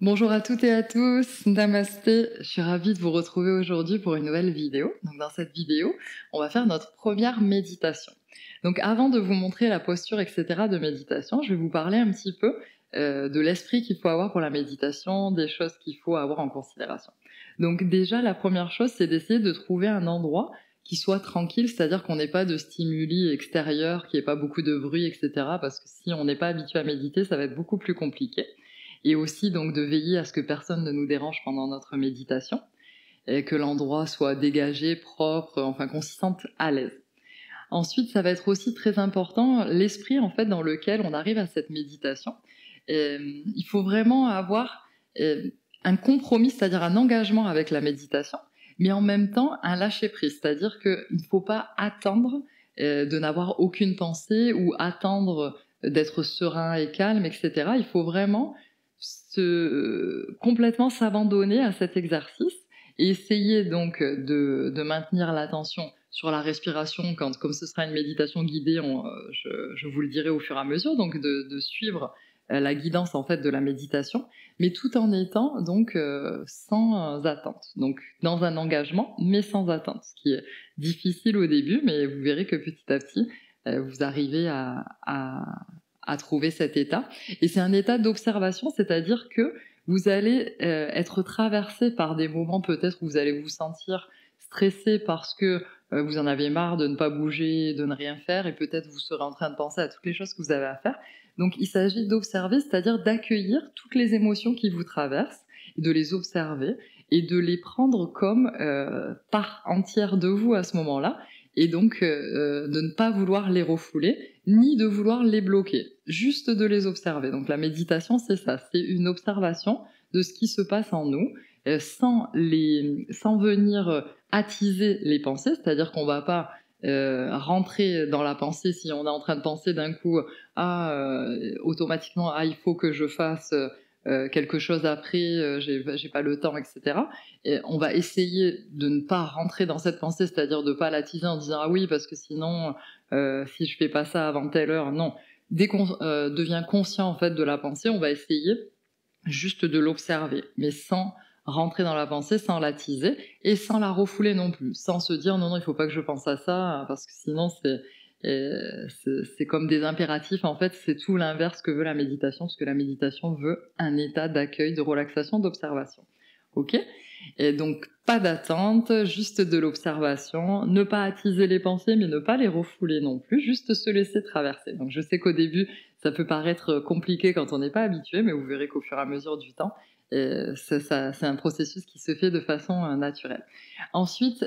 Bonjour à toutes et à tous, Namasté, je suis ravie de vous retrouver aujourd'hui pour une nouvelle vidéo. Donc dans cette vidéo, on va faire notre première méditation. Donc avant de vous montrer la posture, etc. de méditation, je vais vous parler un petit peu de l'esprit qu'il faut avoir pour la méditation, des choses qu'il faut avoir en considération. Donc déjà, la première chose, c'est d'essayer de trouver un endroit qui soit tranquille, c'est-à-dire qu'on n'ait pas de stimuli extérieurs, qu'il n'y ait pas beaucoup de bruit, etc. Parce que si on n'est pas habitué à méditer, ça va être beaucoup plus compliqué. Et aussi donc de veiller à ce que personne ne nous dérange pendant notre méditation, et que l'endroit soit dégagé, propre, enfin qu'on s'y sente à l'aise. Ensuite, ça va être aussi très important l'esprit en fait dans lequel on arrive à cette méditation. Il faut vraiment avoir un compromis, c'est-à-dire un engagement avec la méditation, mais en même temps un lâcher-prise, c'est-à-dire qu'il ne faut pas attendre de n'avoir aucune pensée ou attendre d'être serein et calme, etc. Il faut vraiment complètement s'abandonner à cet exercice et essayer donc de maintenir l'attention sur la respiration, comme ce sera une méditation guidée, je vous le dirai au fur et à mesure, donc de suivre la guidance en fait de la méditation, mais tout en étant donc sans attente, donc dans un engagement mais sans attente, ce qui est difficile au début, mais vous verrez que petit à petit vous arrivez à trouver cet état. Et c'est un état d'observation, c'est-à-dire que vous allez être traversé par des moments peut-être où vous allez vous sentir stressé parce que vous en avez marre de ne pas bouger, de ne rien faire, et peut-être vous serez en train de penser à toutes les choses que vous avez à faire. Donc il s'agit d'observer, c'est-à-dire d'accueillir toutes les émotions qui vous traversent, de les observer et de les prendre comme part entière de vous à ce moment-là, et donc de ne pas vouloir les refouler, ni de vouloir les bloquer, juste de les observer. Donc la méditation, c'est ça, c'est une observation de ce qui se passe en nous, sans venir attiser les pensées, c'est-à-dire qu'on va pas rentrer dans la pensée si on est en train de penser d'un coup automatiquement il faut que je fasse quelque chose après, j'ai pas le temps, etc. Et on va essayer de ne pas rentrer dans cette pensée, c'est-à-dire de pas l'attiser en disant ah oui parce que sinon si je fais pas ça avant telle heure, non. Dès qu'on devient conscient en fait de la pensée, on va essayer juste de l'observer, mais sans rentrer dans la pensée, sans l'attiser et sans la refouler non plus, sans se dire non, il faut pas que je pense à ça, parce que sinon c'est comme des impératifs. En fait, c'est tout l'inverse que veut la méditation, parce que la méditation veut un état d'accueil, de relaxation, d'observation. Ok ? Et donc, pas d'attente, juste de l'observation, ne pas attiser les pensées, mais ne pas les refouler non plus, juste se laisser traverser. Donc, je sais qu'au début, ça peut paraître compliqué quand on n'est pas habitué, mais vous verrez qu'au fur et à mesure du temps, c'est un processus qui se fait de façon naturelle. Ensuite,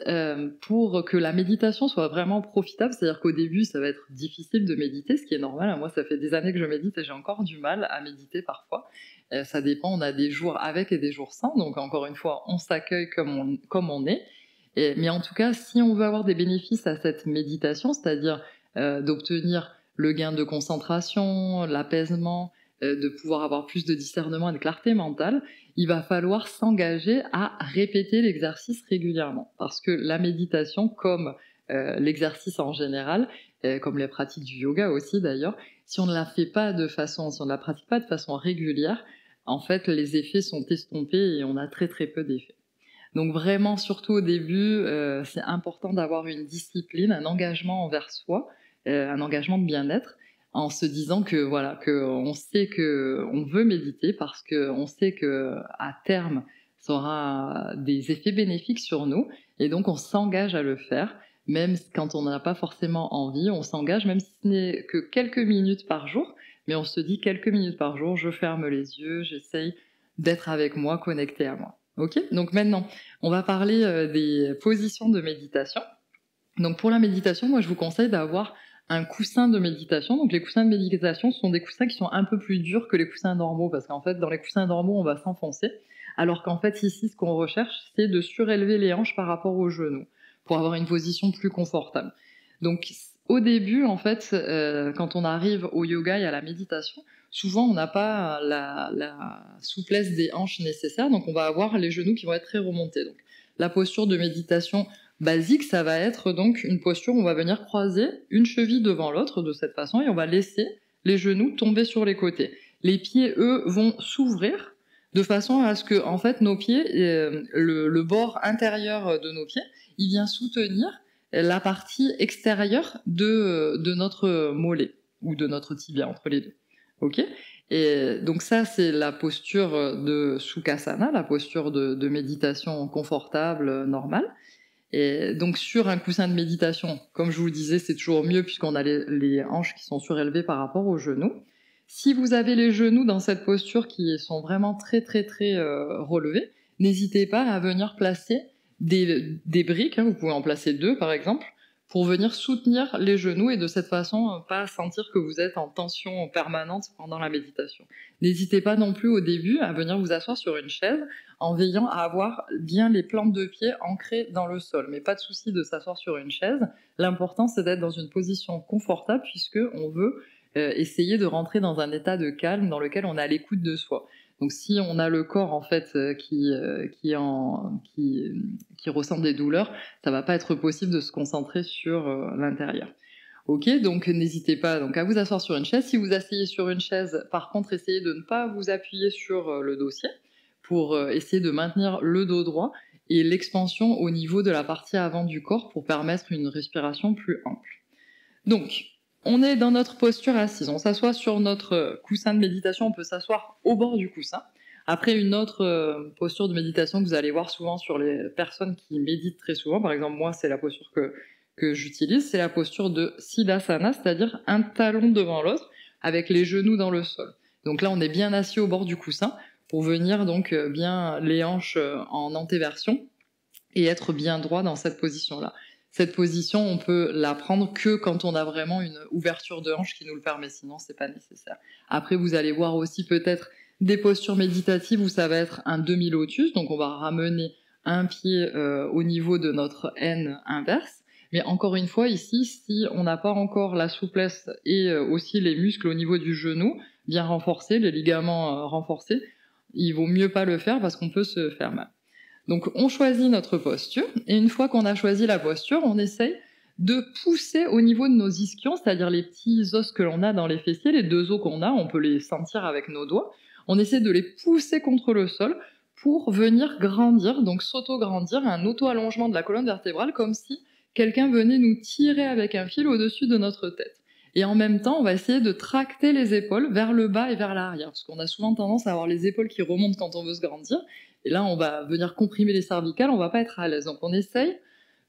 pour que la méditation soit vraiment profitable, c'est-à-dire qu'au début, ça va être difficile de méditer, ce qui est normal. Moi, ça fait des années que je médite et j'ai encore du mal à méditer parfois. Ça dépend, on a des jours avec et des jours sans, donc encore une fois, on s'accueille comme on est. Mais en tout cas, si on veut avoir des bénéfices à cette méditation, c'est-à-dire d'obtenir le gain de concentration, l'apaisement, de pouvoir avoir plus de discernement et de clarté mentale, il va falloir s'engager à répéter l'exercice régulièrement. Parce que la méditation, comme l'exercice en général, comme les pratiques du yoga aussi d'ailleurs, si on ne la pratique pas de façon régulière, en fait, les effets sont estompés et on a très très peu d'effets. Donc vraiment, surtout au début, c'est important d'avoir une discipline, un engagement envers soi, un engagement de bien-être, en se disant que voilà, que on sait que on veut méditer parce que on sait que à terme, ça aura des effets bénéfiques sur nous, et donc on s'engage à le faire, même quand on n'a pas forcément envie, on s'engage, même si ce n'est que quelques minutes par jour, mais on se dit quelques minutes par jour, je ferme les yeux, j'essaye d'être avec moi, connecté à moi. Ok ? Donc maintenant, on va parler des positions de méditation. Donc pour la méditation, moi je vous conseille d'avoir un coussin de méditation. Donc les coussins de méditation sont des coussins qui sont un peu plus durs que les coussins normaux, parce qu'en fait dans les coussins normaux on va s'enfoncer, alors qu'en fait ici ce qu'on recherche c'est de surélever les hanches par rapport aux genoux, pour avoir une position plus confortable. Donc au début en fait, quand on arrive au yoga et à la méditation, souvent on n'a pas la souplesse des hanches nécessaire, donc on va avoir les genoux qui vont être très remontés. Donc la posture de méditation basique, ça va être donc une posture où on va venir croiser une cheville devant l'autre de cette façon et on va laisser les genoux tomber sur les côtés. Les pieds, eux, vont s'ouvrir de façon à ce que, en fait, nos pieds, le bord intérieur de nos pieds, il vient soutenir la partie extérieure de notre mollet ou de notre tibia, entre les deux. Ok. Et donc ça, c'est la posture de Sukhasana, la posture de méditation confortable, normale. Et donc sur un coussin de méditation, comme je vous le disais, c'est toujours mieux puisqu'on a les hanches qui sont surélevées par rapport aux genoux. Si vous avez les genoux dans cette posture qui sont vraiment très relevés, n'hésitez pas à venir placer des briques, hein, vous pouvez en placer 2 par exemple, pour venir soutenir les genoux et de cette façon pas sentir que vous êtes en tension permanente pendant la méditation. N'hésitez pas non plus au début à venir vous asseoir sur une chaise en veillant à avoir bien les plantes de pied ancrées dans le sol. Mais pas de souci de s'asseoir sur une chaise. L'important, c'est d'être dans une position confortable puisque on veut essayer de rentrer dans un état de calme dans lequel on est à l'écoute de soi. Donc si on a le corps en fait qui ressent des douleurs, ça va pas être possible de se concentrer sur l'intérieur. Ok, donc n'hésitez pas donc à vous asseoir sur une chaise. Si vous asseyez sur une chaise, par contre, essayez de ne pas vous appuyer sur le dossier pour essayer de maintenir le dos droit et l'expansion au niveau de la partie avant du corps pour permettre une respiration plus ample. Donc, on est dans notre posture assise. On s'assoit sur notre coussin de méditation. On peut s'asseoir au bord du coussin. Après, une autre posture de méditation que vous allez voir souvent sur les personnes qui méditent très souvent, par exemple, moi, c'est la posture que j'utilise, c'est la posture de Siddhasana, c'est-à-dire un talon devant l'autre, avec les genoux dans le sol. Donc là, on est bien assis au bord du coussin pour venir donc bien les hanches en antéversion et être bien droit dans cette position-là. Cette position, on peut la prendre que quand on a vraiment une ouverture de hanche qui nous le permet, sinon c'est pas nécessaire. Après, vous allez voir aussi peut-être des postures méditatives où ça va être un demi-lotus, donc on va ramener un pied au niveau de notre N inverse. Mais encore une fois, ici, si on n'a pas encore la souplesse et aussi les muscles au niveau du genou bien renforcés, les ligaments renforcés, il vaut mieux pas le faire parce qu'on peut se faire mal. Donc on choisit notre posture, et une fois qu'on a choisi la posture, on essaye de pousser au niveau de nos ischions, c'est-à-dire les petits os que l'on a dans les fessiers, les 2 os qu'on a, on peut les sentir avec nos doigts, on essaie de les pousser contre le sol pour venir grandir, donc s'auto-grandir, un auto-allongement de la colonne vertébrale, comme si quelqu'un venait nous tirer avec un fil au-dessus de notre tête. Et en même temps, on va essayer de tracter les épaules vers le bas et vers l'arrière, parce qu'on a souvent tendance à avoir les épaules qui remontent quand on veut se grandir, et là, on va venir comprimer les cervicales, on va pas être à l'aise. Donc on essaye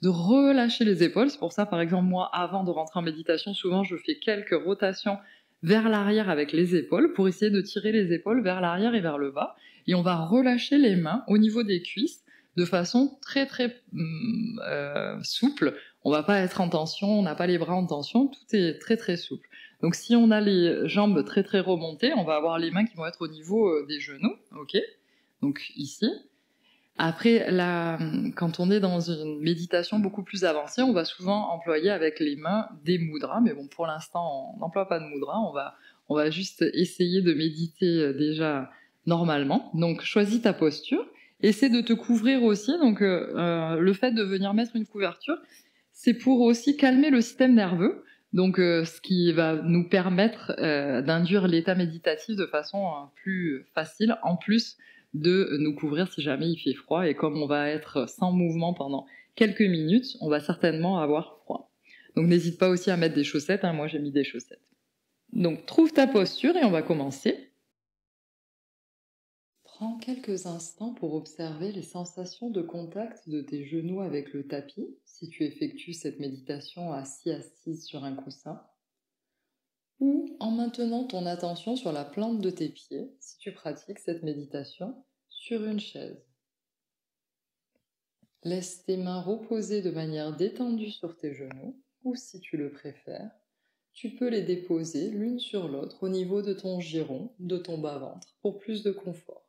de relâcher les épaules. C'est pour ça, par exemple, moi, avant de rentrer en méditation, souvent, je fais quelques rotations vers l'arrière avec les épaules pour essayer de tirer les épaules vers l'arrière et vers le bas. Et on va relâcher les mains au niveau des cuisses de façon très souple. On va pas être en tension, on n'a pas les bras en tension, tout est très souple. Donc si on a les jambes très remontées, on va avoir les mains qui vont être au niveau des genoux, ok ? Donc ici. Après, quand on est dans une méditation beaucoup plus avancée, on va souvent employer avec les mains des mudras, mais bon, pour l'instant, on n'emploie pas de mudras, on va juste essayer de méditer déjà normalement. Donc, choisis ta posture, essaie de te couvrir aussi. Donc, le fait de venir mettre une couverture, c'est pour aussi calmer le système nerveux. Donc, ce qui va nous permettre d'induire l'état méditatif de façon plus facile, en plus de nous couvrir si jamais il fait froid. Et comme on va être sans mouvement pendant quelques minutes, on va certainement avoir froid. Donc n'hésite pas aussi à mettre des chaussettes, hein, moi j'ai mis des chaussettes. Donc trouve ta posture et on va commencer. Prends quelques instants pour observer les sensations de contact de tes genoux avec le tapis, si tu effectues cette méditation assise sur un coussin, ou en maintenant ton attention sur la plante de tes pieds, si tu pratiques cette méditation sur une chaise. Laisse tes mains reposer de manière détendue sur tes genoux, ou si tu le préfères, tu peux les déposer l'une sur l'autre au niveau de ton giron, de ton bas-ventre, pour plus de confort.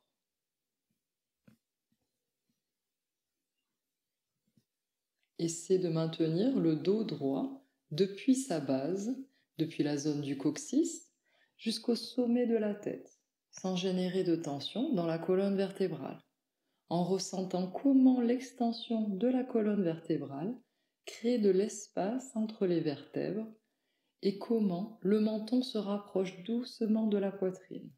Essaie de maintenir le dos droit depuis sa base, depuis la zone du coccyx, jusqu'au sommet de la tête, sans générer de tension dans la colonne vertébrale, en ressentant comment l'extension de la colonne vertébrale crée de l'espace entre les vertèbres et comment le menton se rapproche doucement de la poitrine,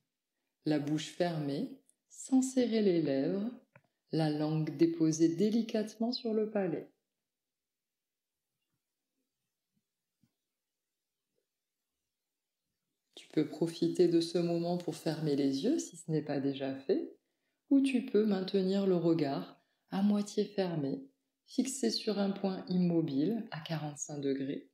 la bouche fermée, sans serrer les lèvres, la langue déposée délicatement sur le palais. Tu peux profiter de ce moment pour fermer les yeux si ce n'est pas déjà fait, ou tu peux maintenir le regard à moitié fermé, fixé sur un point immobile à 45 degrés,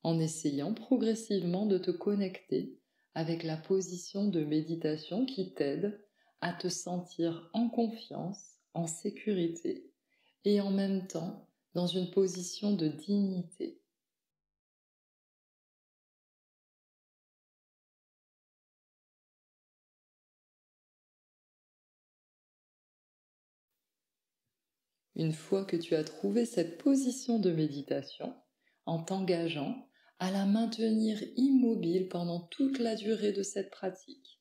en essayant progressivement de te connecter avec la position de méditation qui t'aide à te sentir en confiance, en sécurité et en même temps dans une position de dignité. Une fois que tu as trouvé cette position de méditation, en t'engageant à la maintenir immobile pendant toute la durée de cette pratique,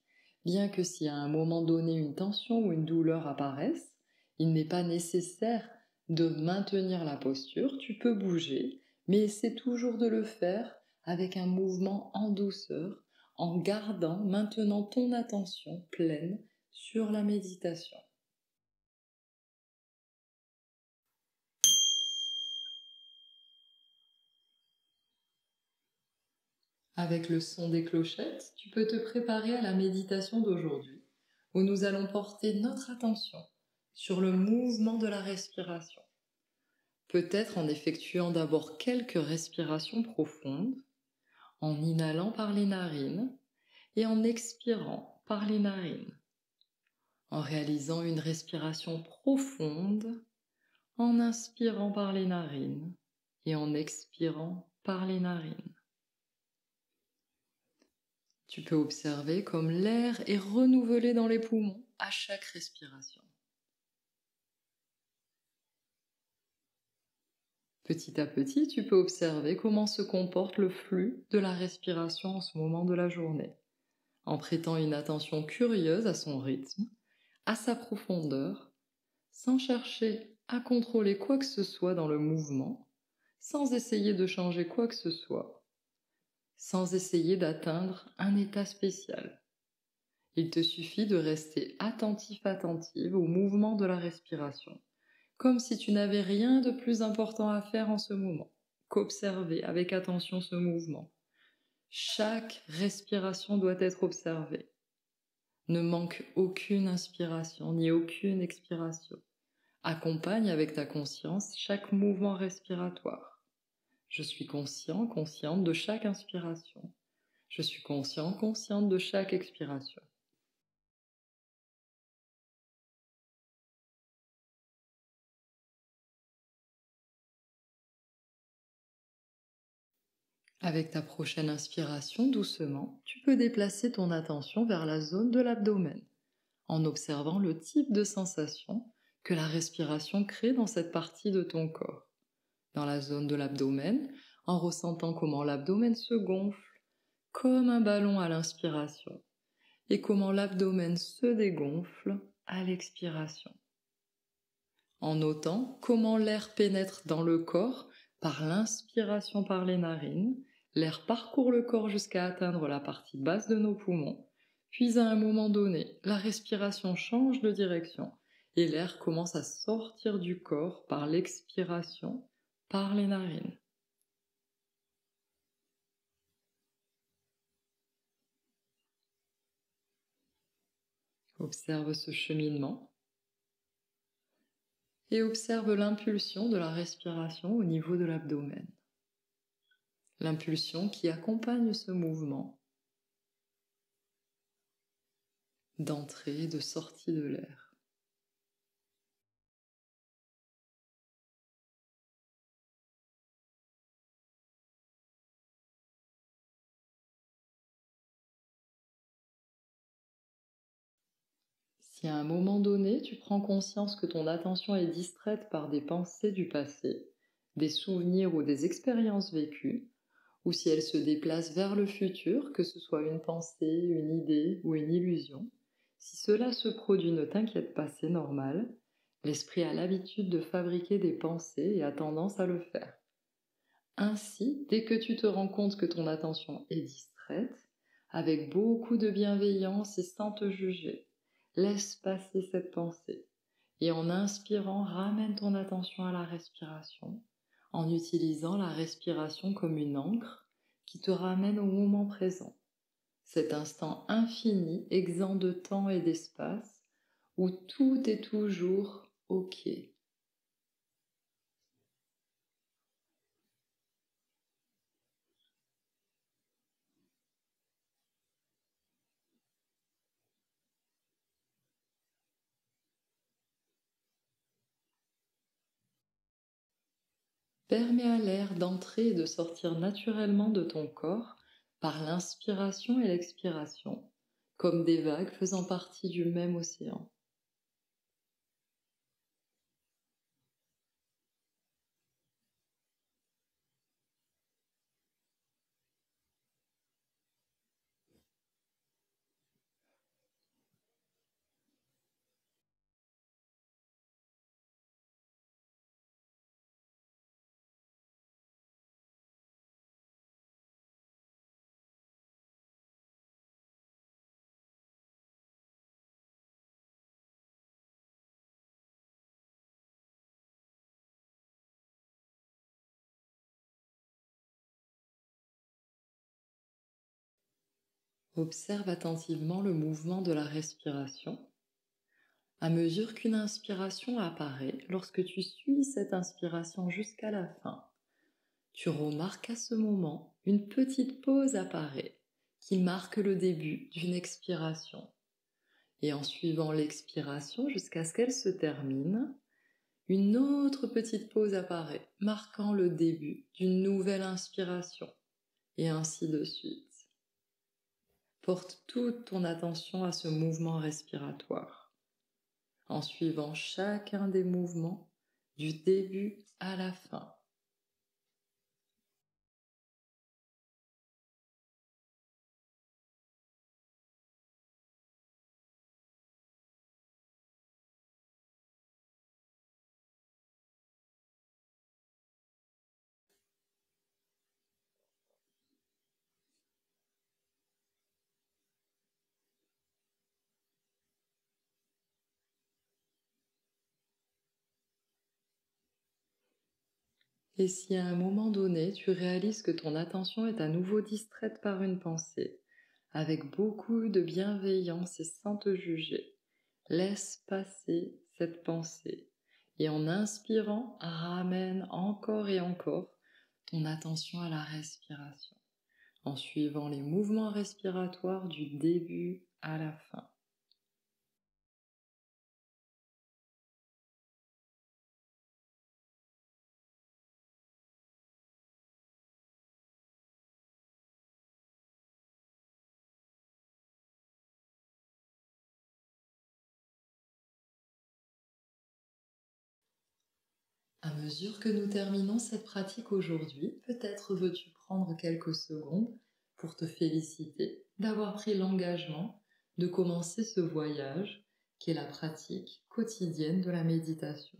bien que si à un moment donné une tension ou une douleur apparaisse, il n'est pas nécessaire de maintenir la posture, tu peux bouger, mais essaie toujours de le faire avec un mouvement en douceur, en maintenant ton attention pleine sur la méditation. Avec le son des clochettes, tu peux te préparer à la méditation d'aujourd'hui, où nous allons porter notre attention sur le mouvement de la respiration. Peut-être en effectuant d'abord quelques respirations profondes, en inhalant par les narines et en expirant par les narines, en réalisant une respiration profonde, en inspirant par les narines et en expirant par les narines. Tu peux observer comme l'air est renouvelé dans les poumons à chaque respiration. Petit à petit, tu peux observer comment se comporte le flux de la respiration en ce moment de la journée, en prêtant une attention curieuse à son rythme, à sa profondeur, sans chercher à contrôler quoi que ce soit dans le mouvement, sans essayer de changer quoi que ce soit, sans essayer d'atteindre un état spécial. Il te suffit de rester attentive au mouvement de la respiration, comme si tu n'avais rien de plus important à faire en ce moment qu'observer avec attention ce mouvement. Chaque respiration doit être observée. Ne manque aucune inspiration ni aucune expiration. Accompagne avec ta conscience chaque mouvement respiratoire. Je suis conscient, consciente de chaque inspiration. Je suis conscient, consciente de chaque expiration. Avec ta prochaine inspiration, doucement, tu peux déplacer ton attention vers la zone de l'abdomen, en observant le type de sensation que la respiration crée dans cette partie de ton corps. Dans la zone de l'abdomen, en ressentant comment l'abdomen se gonfle comme un ballon à l'inspiration et comment l'abdomen se dégonfle à l'expiration. En notant comment l'air pénètre dans le corps par l'inspiration par les narines, l'air parcourt le corps jusqu'à atteindre la partie basse de nos poumons, puis à un moment donné, la respiration change de direction et l'air commence à sortir du corps par l'expiration par les narines. Observe ce cheminement et observe l'impulsion de la respiration au niveau de l'abdomen. L'impulsion qui accompagne ce mouvement d'entrée et de sortie de l'air. Si à un moment donné, tu prends conscience que ton attention est distraite par des pensées du passé, des souvenirs ou des expériences vécues, ou si elle se déplace vers le futur, que ce soit une pensée, une idée ou une illusion, si cela se produit, ne t'inquiète pas, c'est normal. L'esprit a l'habitude de fabriquer des pensées et a tendance à le faire. Ainsi, dès que tu te rends compte que ton attention est distraite, avec beaucoup de bienveillance et sans te juger, Laisse passer cette pensée. Et en inspirant, ramène ton attention à la respiration, en utilisant la respiration comme une encre qui te ramène au moment présent. Cet instant infini, exempt de temps et d'espace, où tout est toujours OK. Permets à l'air d'entrer et de sortir naturellement de ton corps par l'inspiration et l'expiration, comme des vagues faisant partie du même océan. Observe attentivement le mouvement de la respiration. À mesure qu'une inspiration apparaît, lorsque tu suis cette inspiration jusqu'à la fin, tu remarques à ce moment une petite pause apparaît qui marque le début d'une expiration. Et en suivant l'expiration jusqu'à ce qu'elle se termine, une autre petite pause apparaît, marquant le début d'une nouvelle inspiration, et ainsi de suite. Porte toute ton attention à ce mouvement respiratoire, en suivant chacun des mouvements du début à la fin. Et si à un moment donné, tu réalises que ton attention est à nouveau distraite par une pensée, avec beaucoup de bienveillance et sans te juger, laisse passer cette pensée et en inspirant, ramène encore et encore ton attention à la respiration, en suivant les mouvements respiratoires du début à la fin. À mesure que nous terminons cette pratique aujourd'hui, peut-être veux-tu prendre quelques secondes pour te féliciter d'avoir pris l'engagement de commencer ce voyage qui est la pratique quotidienne de la méditation.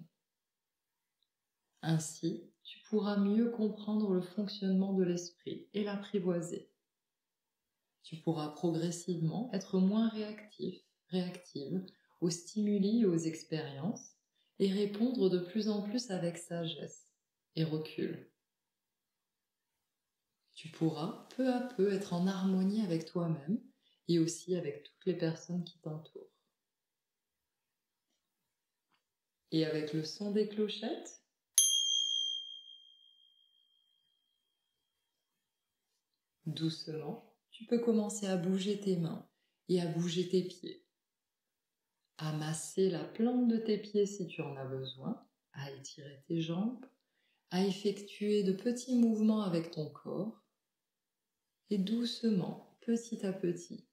Ainsi, tu pourras mieux comprendre le fonctionnement de l'esprit et l'apprivoiser. Tu pourras progressivement être moins réactif, réactive aux stimuli et aux expériences et répondre de plus en plus avec sagesse et recul. Tu pourras peu à peu être en harmonie avec toi-même et aussi avec toutes les personnes qui t'entourent. Et avec le son des clochettes, doucement, tu peux commencer à bouger tes mains et à bouger tes pieds, à masser la plante de tes pieds si tu en as besoin, à étirer tes jambes, à effectuer de petits mouvements avec ton corps et doucement, petit à petit,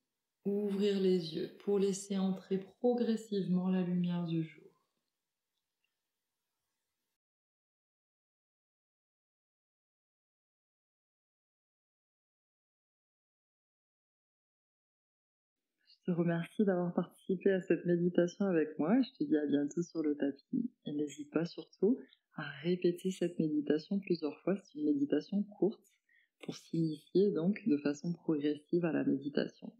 ouvrir les yeux pour laisser entrer progressivement la lumière du jour. Je te remercie d'avoir participé à cette méditation avec moi. Je te dis à bientôt sur le tapis et n'hésite pas surtout à répéter cette méditation plusieurs fois. C'est une méditation courte pour s'initier donc de façon progressive à la méditation.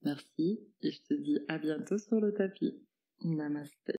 Merci et je te dis à bientôt sur le tapis. Namasté.